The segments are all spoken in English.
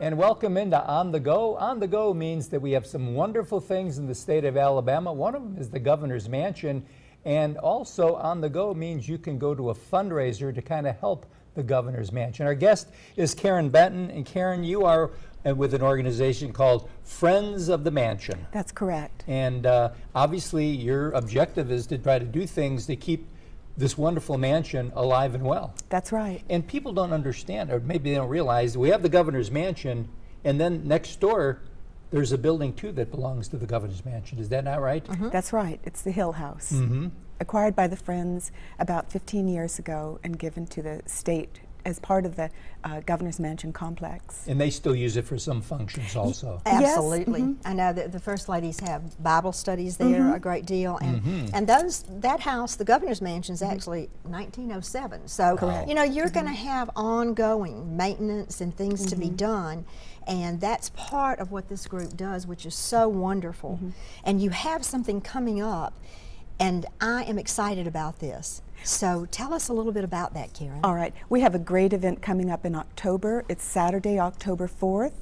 And welcome into On the Go. On the Go means that we have some wonderful things in the state of Alabama. One of them is the governor's mansion. And also On the Go means you can go to a fundraiser to kind of help the governor's mansion. Our guest is Karen Benton. And Karen, you are with an organization called Friends of the Mansion. That's correct. And obviously your objective is to try to do things to keep this wonderful mansion alive and well. That's right. And people don't understand, or maybe they don't realize, we have the governor's mansion, and then next door, there's a building too that belongs to the governor's mansion. Is that not right? Mm-hmm. That's right. It's the Hill House, acquired by the Friends about 15 years ago and given to the state as part of the governor's mansion complex. And they still use it for some functions also. Absolutely. Yes. I know that the first ladies have Bible studies there a great deal, and that house, the governor's mansion, is actually 1907. So Correct. you know, you're going to have ongoing maintenance and things to be done, and that's part of what this group does, which is so wonderful. And you have something coming up, and I am excited about this. So tell us a little bit about that, Karen. All right. We have a great event coming up in October. It's Saturday, October 4th.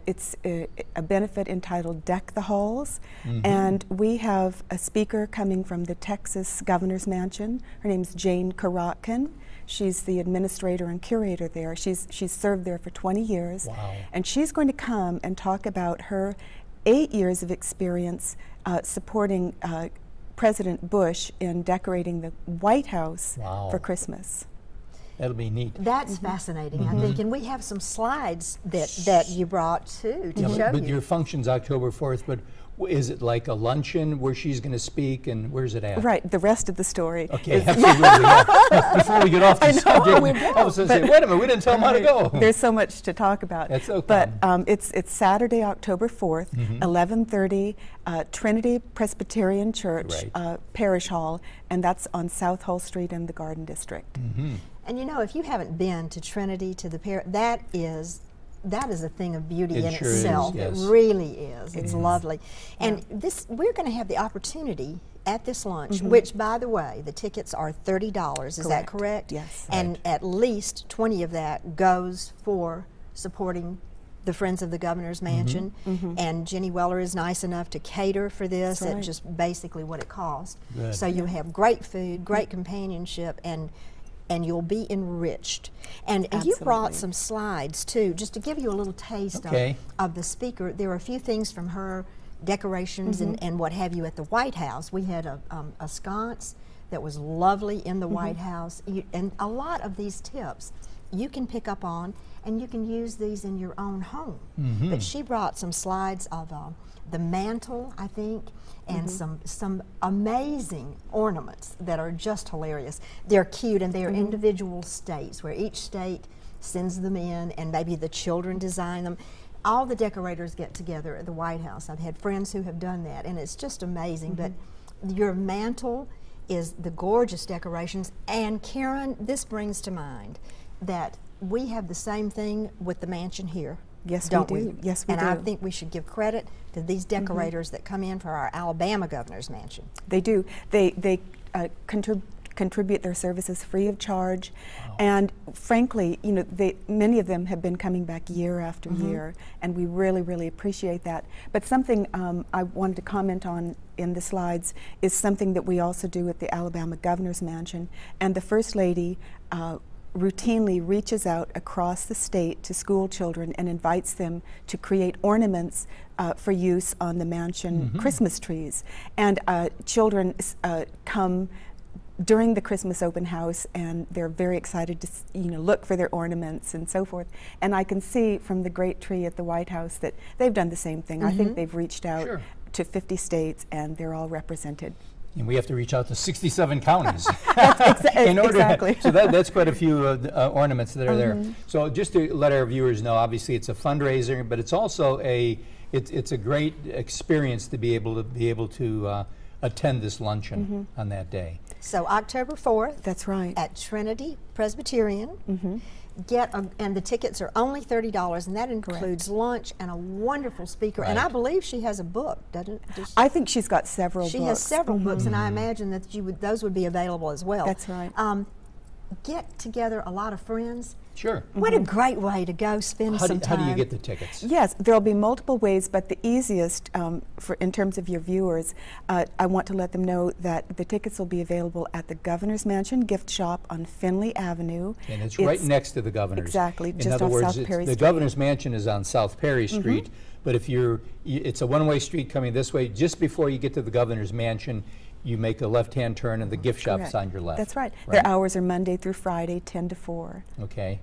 It's a benefit entitled Deck the Halls. And we have a speaker coming from the Texas Governor's Mansion. Her name's Jane Karotkin. She's the administrator and curator there. She's served there for 20 years. Wow. And she's going to come and talk about her 8 years of experience supporting President Bush in decorating the White House for Christmas. That'll be neat. That's fascinating, I think, and we have some slides that you brought too to show but you. your function's October 4th, but is it like a luncheon where she's going to speak, and where's it at? Right, the rest of the story. Okay, absolutely. Yeah. Before we get off the subject, I was going to say, wait a minute, we didn't tell them how to go. There's so much to talk about. That's okay. But it's Saturday, October 4th, 11:30, Trinity Presbyterian Church, Parish Hall, and that's on South Hull Street in the Garden District. And you know, if you haven't been to Trinity, to the that is a thing of beauty in sure itself. is, yes. It really is. It's lovely. And we're going to have the opportunity at this lunch, which, by the way, the tickets are $30. Is that correct? Yes. And at least 20 of that goes for supporting the Friends of the Governor's Mansion. And Jenny Weller is nice enough to cater for this at just basically what it costs. Good. So you have great food, great companionship, and you'll be enriched. And you brought some slides too, just to give you a little taste of the speaker. There are a few things from her decorations and what have you at the White House. We had a sconce that was lovely in the White House, and a lot of these tips you can pick up on, and you can use these in your own home. But she brought some slides of the mantle, I think, and some amazing ornaments that are just hilarious. They're cute, and they are individual states, where each state sends them in, and maybe the children design them. All the decorators get together at the White House. I've had friends who have done that, and it's just amazing. But your mantle is the gorgeous decorations. And Karen, this brings to mind that we have the same thing with the mansion here. Yes, don't we do. Yes, we do. And I think we should give credit to these decorators that come in for our Alabama Governor's Mansion. They do. They contribute their services free of charge, and frankly, you know, many of them have been coming back year after year, and we really, really appreciate that. But something I wanted to comment on in the slides is something that we also do at the Alabama Governor's Mansion, and the First Lady routinely reaches out across the state to school children and invites them to create ornaments for use on the mansion Christmas trees. And children come during the Christmas open house, and they're very excited to look for their ornaments and so forth. And I can see from the great tree at the White House that they've done the same thing. I think they've reached out to 50 states, and they're all represented. And we have to reach out to 67 counties. Exactly. So that's quite a few ornaments that are there. So just to let our viewers know, obviously it's a fundraiser, but it's also it's a great experience to be able to attend this luncheon on that day. So October 4th. That's right. At Trinity Presbyterian. And the tickets are only $30, and that includes lunch and a wonderful speaker. And I believe she has a book, doesn't she? I think she's got several books. She has several books, and I imagine that those would be available as well. That's right. get together a lot of friends. Sure. What a great way to go spend some time. How do you get the tickets? Yes, there'll be multiple ways, but the easiest in terms of your viewers, I want to let them know that the tickets will be available at the Governor's Mansion gift shop on Finley Avenue. And it's right next to the Governor's. Exactly, In just other off words, South Perry the Street. Governor's Mansion is on South Perry Street, but if it's a one-way street coming this way. Just before you get to the Governor's Mansion, you make a left-hand turn and the gift shop's Correct. on your left. That's right. Their hours are Monday through Friday, 10 to 4. Okay.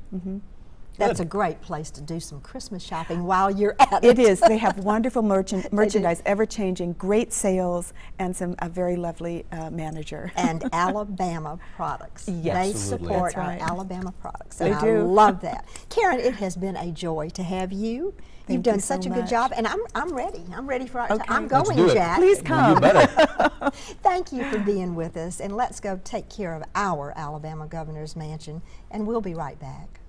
That's a great place to do some Christmas shopping while you're at It it. is. They have wonderful merchandise, ever-changing, great sales, and a very lovely manager. And Alabama products. Yes. They Absolutely. support That's our right. Alabama products. They And I do. love that. Karen, it has been a joy to have you. You've Thank done you so such a good much. job, and I'm ready. I'm ready for our Okay. I'm Let's going, do it. Jack. Please come. You better. Thank you for being with us, and let's go take care of our Alabama Governor's Mansion, and we'll be right back.